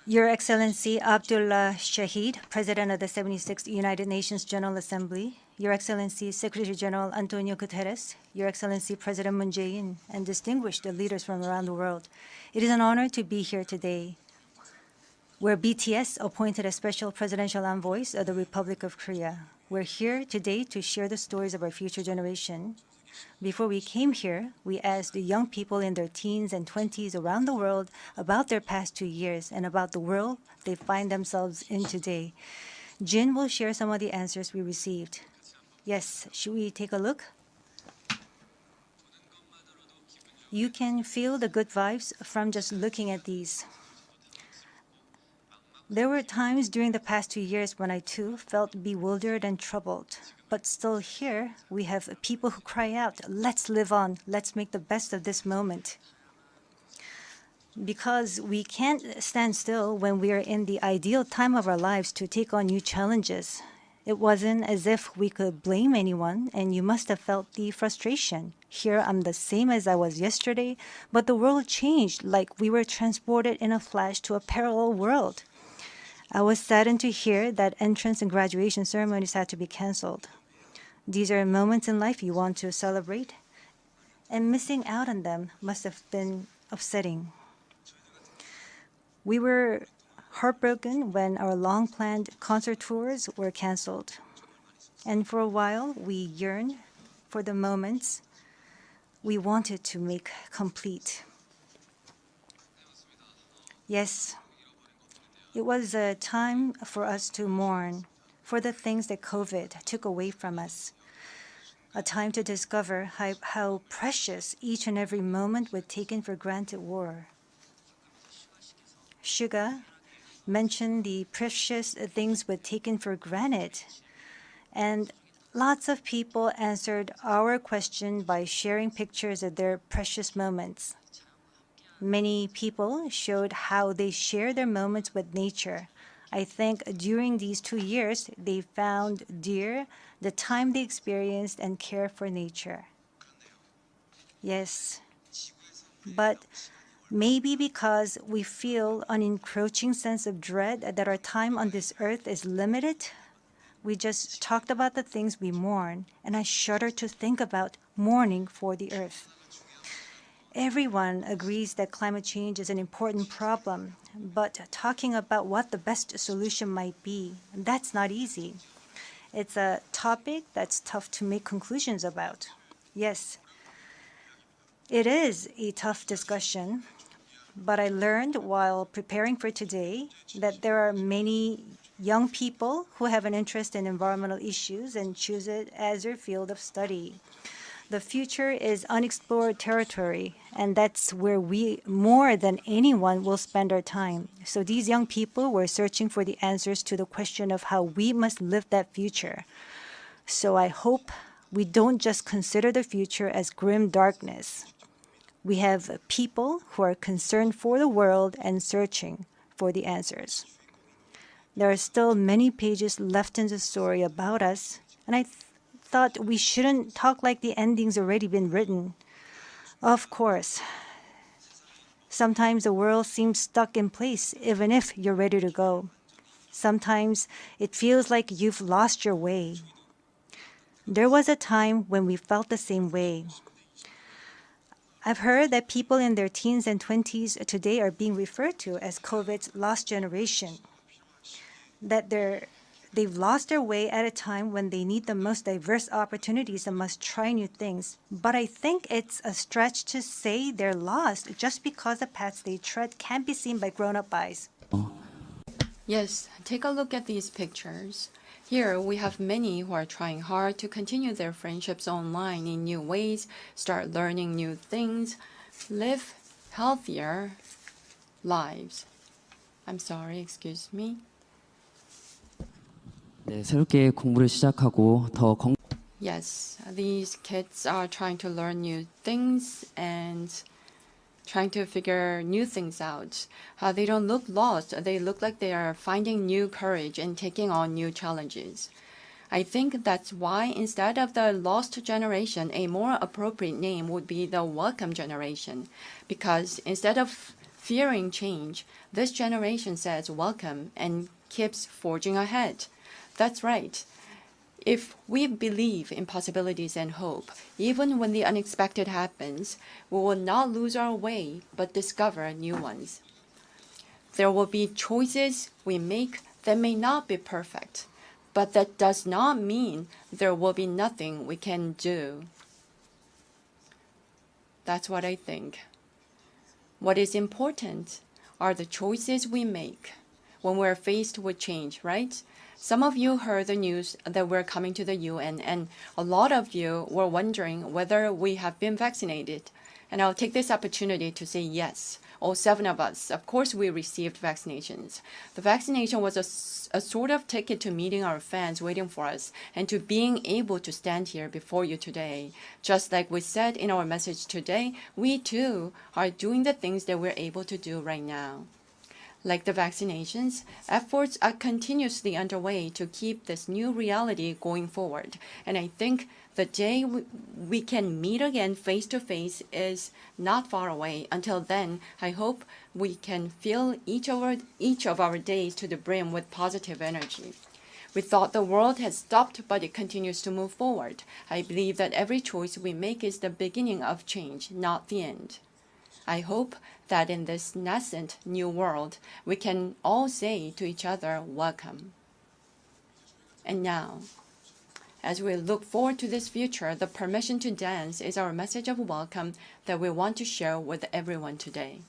Your Excellency Abdullah Shahid, President of the 76th United Nations General Assembly, Your Excellency Secretary General Antonio Guterres, Your Excellency President Moon Jae-in, and distinguished leaders from around the world, it is an honor to be here today, where BTS appointed as special presidential envoys of the Republic of Korea. We're here today to share the stories of our future generation. Before we came here, we asked the young people in their teens and 20s around the world about their past 2 years and about the world they find themselves in today. Jin will share some of the answers we received. Yes, should we take a look? You can feel the good vibes from just looking at these. There were times during the past 2 years when I too felt bewildered and troubled. But still here, we have people who cry out, let's live on, let's make the best of this moment. Because we can't stand still when we are in the ideal time of our lives to take on new challenges. It wasn't as if we could blame anyone, and you must have felt the frustration. Here I'm the same as I was yesterday, but the world changed like we were transported in a flash to a parallel world. I was saddened to hear that entrance and graduation ceremonies had to be canceled. These are moments in life you want to celebrate, and missing out on them must have been upsetting. We were heartbroken when our long-planned concert tours were canceled. And for a while, we yearned for the moments we wanted to make complete. Yes, it was a time for us to mourn for the things that COVID took away from us. A time to discover how precious each and every moment we taken for granted were. Suga mentioned the precious things we taken for granted, and lots of people answered our question by sharing pictures of their precious moments. Many people showed how they share their moments with nature. I think during these 2 years, they found dear the time they experienced and care for nature. Yes, but maybe because we feel an encroaching sense of dread that our time on this earth is limited, we just talked about the things we mourn, and I shudder to think about mourning for the earth. Everyone agrees that climate change is an important problem, but talking about what the best solution might be, that's not easy. It's a topic that's tough to make conclusions about. Yes, it is a tough discussion, but I learned while preparing for today that there are many young people who have an interest in environmental issues and choose it as their field of study. The future is unexplored territory, and that's where we, more than anyone, will spend our time. So these young people were searching for the answers to the question of how we must live that future. So I hope we don't just consider the future as grim darkness. We have people who are concerned for the world and searching for the answers. There are still many pages left in the story about us, and I thought we shouldn't talk like the ending's already been written. Of course, sometimes the world seems stuck in place even if you're ready to go. Sometimes it feels like you've lost your way. There was a time when we felt the same way. I've heard that people in their teens and 20s today are being referred to as COVID's lost generation, that they've lost their way at a time when they need the most diverse opportunities and must try new things. But I think it's a stretch to say they're lost just because the paths they tread can't be seen by grown-up eyes. Yes, take a look at these pictures. Here, we have many who are trying hard to continue their friendships online in new ways, start learning new things, live healthier lives. I'm sorry, excuse me. 네, 새롭게 공부를 시작하고 더 Yes, these kids are trying to learn new things and trying to figure new things out. They don't look lost. They look like they are finding new courage and taking on new challenges. I think that's why instead of the lost generation, a more appropriate name would be the welcome generation. Because instead of fearing change, this generation says welcome and keeps forging ahead. That's right. If we believe in possibilities and hope, even when the unexpected happens, we will not lose our way but discover new ones. There will be choices we make that may not be perfect, but that does not mean there will be nothing we can do. That's what I think. What is important are the choices we make when we're faced with change, right? Some of you heard the news that we're coming to the UN, and a lot of you were wondering whether we have been vaccinated. And I'll take this opportunity to say yes. All 7 of us, of course, we received vaccinations. The vaccination was a sort of ticket to meeting our fans waiting for us and to being able to stand here before you today. Just like we said in our message today, we too are doing the things that we're able to do right now. Like the vaccinations, efforts are continuously underway to keep this new reality going forward. And I think the day we can meet again face to face is not far away. Until then, I hope we can fill each of our days to the brim with positive energy. We thought the world had stopped, but it continues to move forward. I believe that every choice we make is the beginning of change, not the end. I hope that in this nascent new world, we can all say to each other, welcome. And now, as we look forward to this future, the permission to dance is our message of welcome that we want to share with everyone today.